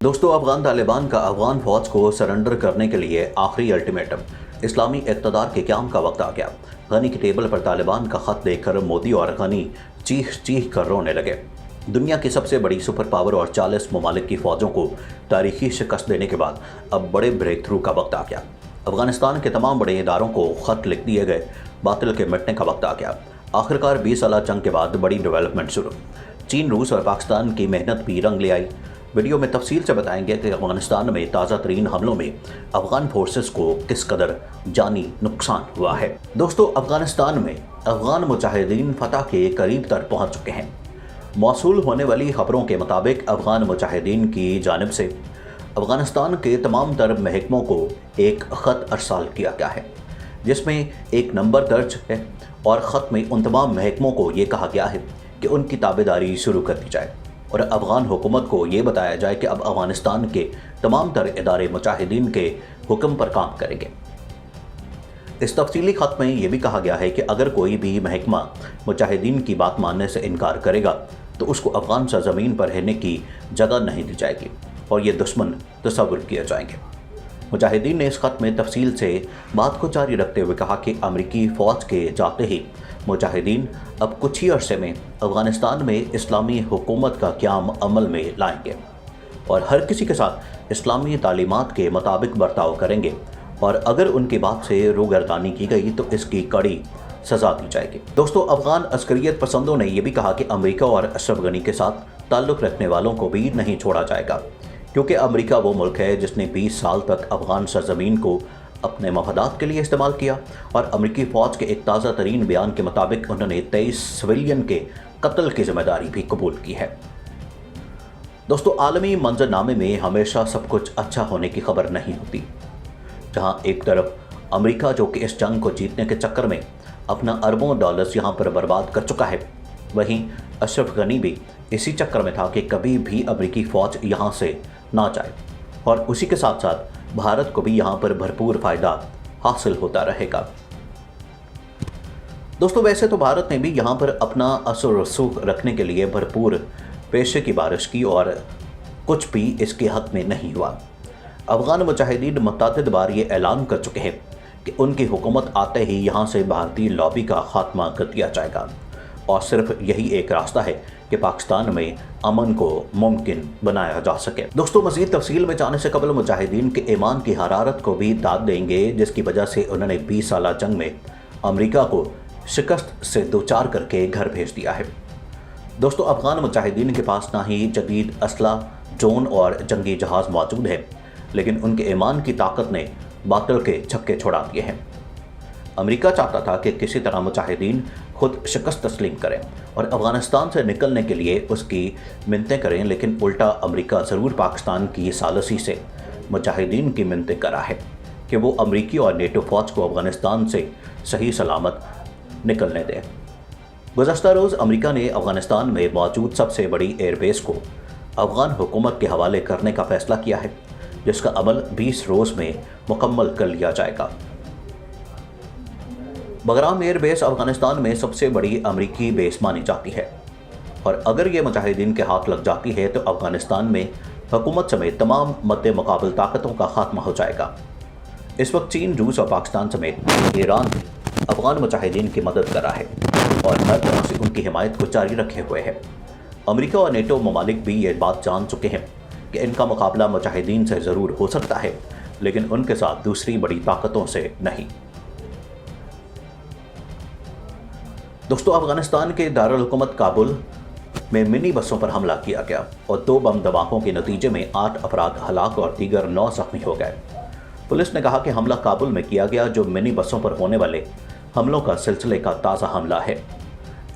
दोस्तों, अफगान तालिबान का अफगान फौज को सरेंडर करने के लिए आखिरी अल्टीमेटम, इस्लामी इक़्तिदार के क़याम का वक्त आ गया। गनी की टेबल पर तालिबान का ख़त देखकर मोदी और गनी चीख चीख कर रोने लगे। दुनिया की सबसे बड़ी सुपर पावर और 40 ममालिक की फ़ौजों को तारीखी शिकस्त देने के बाद अब बड़े ब्रेक थ्रू का वक्त आ गया। अफगानिस्तान के तमाम बड़े इदारों को ख़त लिख दिए गए, बातिल के मिटने का वक्त आ गया। आखिरकार 20 साल जंग के बाद बड़ी डेवलपमेंट शुरू। चीन, रूस और पाकिस्तान की मेहनत भी रंग ले आई। वीडियो में तफसील से बताएंगे कि अफगानिस्तान में ताज़ा तरीन हमलों में अफगान फोर्सेस को किस कदर जानी नुकसान हुआ है। दोस्तों, अफगानिस्तान में अफगान मुजाहिदीन फतह के करीब तर पहुंच चुके हैं। मौसूल होने वाली खबरों के मुताबिक अफगान मुजाहिदीन की जानिब से अफगानिस्तान के तमाम तर महकमों को एक ख़त अरसाल किया गया है, जिसमें एक नंबर दर्ज है और ख़त में उन तमाम महकमों को ये कहा गया है कि उनकी ताबेदारी शुरू कर दी जाए और अफ़गान हुकूमत को ये बताया जाए कि अब अफ़गानिस्तान के तमाम तर इदारे मुजाहिदीन के हुक्म पर काम करेंगे। इस तफसीली ख़त में यह भी कहा गया है कि अगर कोई भी महकमा मुजाहिदीन की बात मानने से इनकार करेगा तो उसको अफ़गान सरज़मीन पर रहने की जगह नहीं दी जाएगी और ये दुश्मन तस्वुर किए जाएंगे। मुजाहिदीन ने इस ख़त में तफसील से बात को जारी रखते हुए कहा कि अमरीकी फ़ौज के जाते ही मुजाहिदीन अब कुछ ही अरसे में अफ़गानिस्तान में इस्लामी हुकूमत का क़याम अमल में लाएंगे और हर किसी के साथ इस्लामी तालीमात के मुताबिक बर्ताव करेंगे और अगर उनकी बात से रूगर्दानी की गई तो इसकी कड़ी सज़ा दी जाएगी। दोस्तों, अफ़गान अस्करियत पसंदों ने यह भी कहा कि अमेरिका और अशरफ गनी के साथ ताल्लुक़ रखने वालों को भी नहीं छोड़ा जाएगा, क्योंकि अमेरिका वो मुल्क है जिसने 20 साल तक अफ़गान सरज़मीन को अपने मफादात के लिए इस्तेमाल किया और अमेरिकी फ़ौज के एक ताज़ा तरीन बयान के मुताबिक उन्होंने 23 सिविलियन के कत्ल की जिम्मेदारी भी कबूल की है। दोस्तों, आलमी मंजरनामे में हमेशा सब कुछ अच्छा होने की खबर नहीं होती। जहां एक तरफ अमेरिका जो कि इस जंग को जीतने के चक्कर में अपना अरबों डॉलर्स यहां पर बर्बाद कर चुका है, वहीं अशरफ गनी भी इसी चक्कर में था कि कभी भी अमेरिकी फ़ौज यहां से ना जाए और उसी के साथ साथ भारत को भी यहाँ पर भरपूर फ़ायदा हासिल होता रहेगा। दोस्तों, वैसे तो भारत ने भी यहाँ पर अपना असर रसूख रखने के लिए भरपूर पैसे की बारिश की और कुछ भी इसके हक़ में नहीं हुआ। अफ़गान मुजाहिदीन मुतअद्दिद बार ये ऐलान कर चुके हैं कि उनकी हुकूमत आते ही यहाँ से भारतीय लॉबी का खात्मा कर दिया जाएगा और सिर्फ यही एक रास्ता है कि पाकिस्तान में अमन को मुमकिन बनाया जा सके। दोस्तों, मज़ीद तफसील में जाने से कबल मुजाहिदीन के ईमान की हरारत को भी दाद देंगे, जिसकी वजह से उन्होंने 20 साल जंग में अमेरिका को शिकस्त से दो चार करके घर भेज दिया है। दोस्तों, अफ़गान मुजाहिदीन के पास ना ही जदीद असला, ड्रोन और जंगी जहाज़ मौजूद है, लेकिन उनके ईमान की ताकत ने बातिल के छक्के छुड़ा दिए हैं। अमेरिका चाहता था कि किसी तरह मुजाहिदीन खुद शिकस्त तस्लीम करें और अफ़गानिस्तान से निकलने के लिए उसकी मिन्नतें करें, लेकिन उल्टा अमेरिका ज़रूर पाकिस्तान की सालसी से मुजाहिदीन की मिन्नतें करा है कि वो अमेरिकी और नेटो फ़ौज को अफ़गानिस्तान से सही सलामत निकलने दें। गुज़श्ता रोज़ अमेरिका ने अफ़गानिस्तान में मौजूद सबसे बड़ी एयरबेस को अफ़गान हुकूमत के हवाले करने का फ़ैसला किया है, जिसका अमल 20 रोज़ में मुकम्मल कर लिया जाएगा। बगराम एयरबेस अफ़गानिस्तान में सबसे बड़ी अमेरिकी बेस मानी जाती है और अगर ये मुजाहिदीन के हाथ लग जाती है तो अफ़गानिस्तान में हुकूमत समेत तमाम मद्दे मुकाबल ताकतों का खात्मा हो जाएगा। इस वक्त चीन, रूस और पाकिस्तान समेत ईरान भी अफ़गान मुजाहिदीन की मदद कर रहा है और हर तरह से उनकी हिमायत को जारी रखे हुए है। अमेरिका और नेटो ममालिक भी ये बात जान चुके हैं कि इनका मुकाबला मुजाहिदीन से ज़रूर हो सकता है, लेकिन उनके साथ दूसरी बड़ी ताकतों से नहीं। दोस्तों, अफ़गानिस्तान के दारुल हुकूमत काबुल में मिनी बसों पर हमला किया गया और 2 बम धमाकों के नतीजे में 8 अफराद हलाक और दीगर 9 ज़ख्मी हो गए। पुलिस ने कहा कि हमला काबुल में किया गया, जो मिनी बसों पर होने वाले हमलों का सिलसिले का ताज़ा हमला है।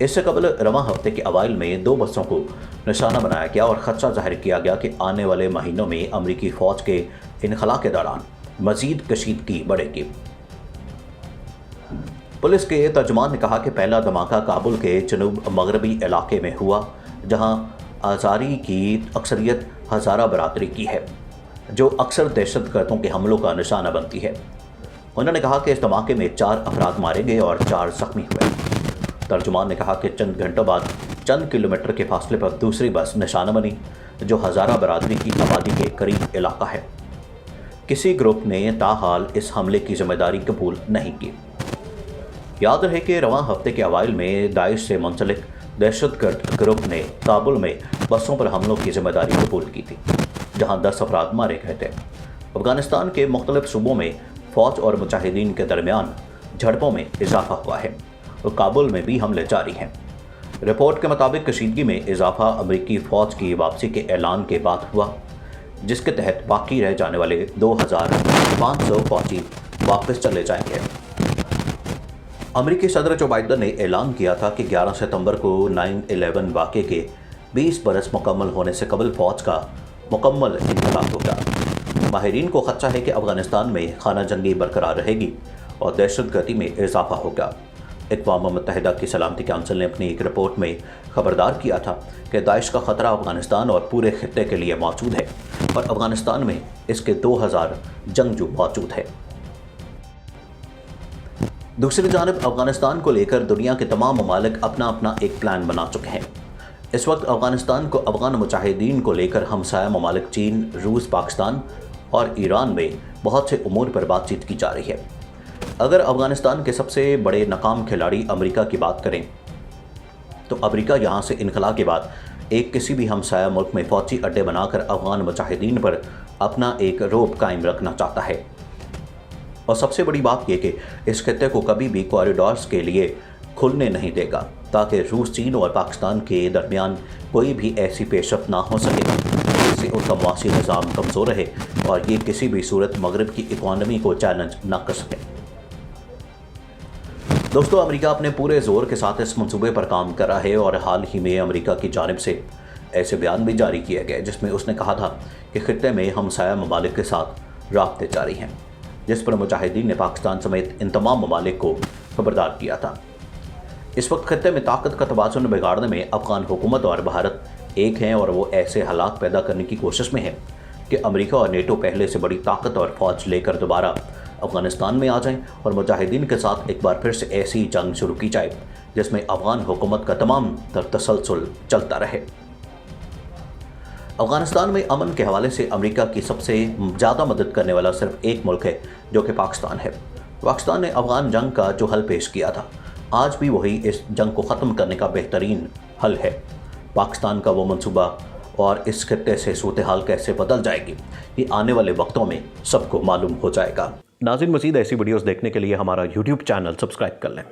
इससे कबल रवां हफ्ते के अवाइल में 2 बसों को निशाना बनाया गया और ख़दशा जाहिर किया गया कि आने वाले महीनों में अमरीकी फ़ौज के इनखला के दौरान मज़ीद कशीदगी बढ़ेगी। पुलिस के तर्जुमान ने कहा कि पहला धमाका काबुल के जनूब मगरबी इलाके में हुआ, जहां आज़ारी की अक्सरियत हज़ारा बरादरी की है, जो अक्सर दहशतगर्दों के हमलों का निशाना बनती है। उन्होंने कहा कि इस धमाके में 4 अफराद मारे गए और 4 ज़ख्मी हुए। तर्जुमान ने कहा कि चंद घंटों बाद चंद किलोमीटर के फासले पर दूसरी बस निशाना बनी, जो हज़ारा बरादरी की आबादी के करीब इलाका है। किसी ग्रुप ने ताहाल इस हमले की जिम्मेदारी कबूल नहीं की। याद रहे कि रवां हफ्ते के अवाइल में दाइश से मुंसलिक दहशतगर्द ग्रुप ने काबुल में बसों पर हमलों की जिम्मेदारी कबूल की थी, जहां 10 अफराद मारे गए थे। अफगानिस्तान के मुख्तलिफ सूबों में फ़ौज और मुजाहिदीन के दरमियान झड़पों में इजाफा हुआ है और काबुल में भी हमले जारी हैं। रिपोर्ट के मुताबिक कशीदगी में इजाफा अमरीकी फ़ौज की वापसी के ऐलान के बाद हुआ, जिसके तहत बाकी रह जाने वाले 2500 फौजी वापस चले जाएंगे। अमरीकी सदर जो बाइडन ने ऐलान किया था कि 11 सितंबर को 9/11 वाक़े के 20 बरस मुकम्मल होने से कबल फ़ौज का मुकम्मल इंतकाल होगा। माहिरीन को खदशा है कि अफगानिस्तान में खाना जंगी बरकरार रहेगी और दहशतगर्दी में इजाफा होगा। अक़वाम मुत्तहिदा की सलामती काउंसिल ने अपनी एक रिपोर्ट में खबरदार किया था कि दाइश का ख़तरा अफगानिस्तान और पूरे खित्ते के लिए मौजूद है और अफगानिस्तान में इसके 2000 जंगजू मौजूद है। दूसरी जानिब अफगानिस्तान को लेकर दुनिया के तमाम ममालिक अपना अपना एक प्लान बना चुके हैं। इस वक्त अफगानिस्तान को अफगान मुजाहिदीन को लेकर हमसाया ममालिक चीन, रूस, पाकिस्तान और ईरान में बहुत से उमूर पर बातचीत की जा रही है। अगर अफगानिस्तान के सबसे बड़े नाकाम खिलाड़ी अमेरिका की बात करें तो अमेरिका यहाँ से इनखला के बाद एक किसी भी हमसाया मुल्क में फौजी अड्डे बनाकर अफगान मुजाहिदीन पर अपना एक रोब कायम रखना चाहता है। और सबसे बड़ी बात यह कि इस खित्ते को कभी भी कॉरिडोर्स के लिए खुलने नहीं देगा ताकि रूस, चीन और पाकिस्तान के दरमियान कोई भी ऐसी पेशरफ्त ना हो सके जिससे उनका मुआशी निज़ाम कमज़ोर रहे और ये किसी भी सूरत मगरब की इकॉनमी को चैलेंज ना कर सके। दोस्तों, अमेरिका अपने पूरे ज़ोर के साथ इस मंसूबे पर काम कर रहा है और हाल ही में अमेरिका की जानिब से ऐसे बयान भी जारी किए गए जिसमें उसने कहा था कि खित्ते में हमसाया ममालिक के साथ राब्ते जारी हैं, जिस पर मुजाहिदीन ने पाकिस्तान समेत इन तमाम ममालिक को खबरदार किया था। इस वक्त खित्ते में ताकत का तवाज़ुन बिगाड़ने में अफगान हुकूमत और भारत एक हैं और वो ऐसे हालात पैदा करने की कोशिश में है कि अमेरिका और नेटो पहले से बड़ी ताकत और फ़ौज लेकर दोबारा अफगानिस्तान में आ जाएं और मुजाहिदीन के साथ एक बार फिर से ऐसी जंग शुरू की जाए जिसमें अफगान हुकूमत का तमाम तसलसल चलता रहे। अफगानिस्तान में अमन के हवाले से अमेरिका की सबसे ज़्यादा मदद करने वाला सिर्फ एक मुल्क है, जो कि पाकिस्तान है। पाकिस्तान ने अफगान जंग का जो हल पेश किया था, आज भी वही इस जंग को ख़त्म करने का बेहतरीन हल है। पाकिस्तान का वो मंसूबा और इस खित्ते से सूरत हाल कैसे बदल जाएगी, ये आने वाले वक्तों में सबको मालूम हो जाएगा। नाज़रीन, मज़ीद ऐसी वीडियोस देखने के लिए हमारा YouTube चैनल सब्सक्राइब कर लें।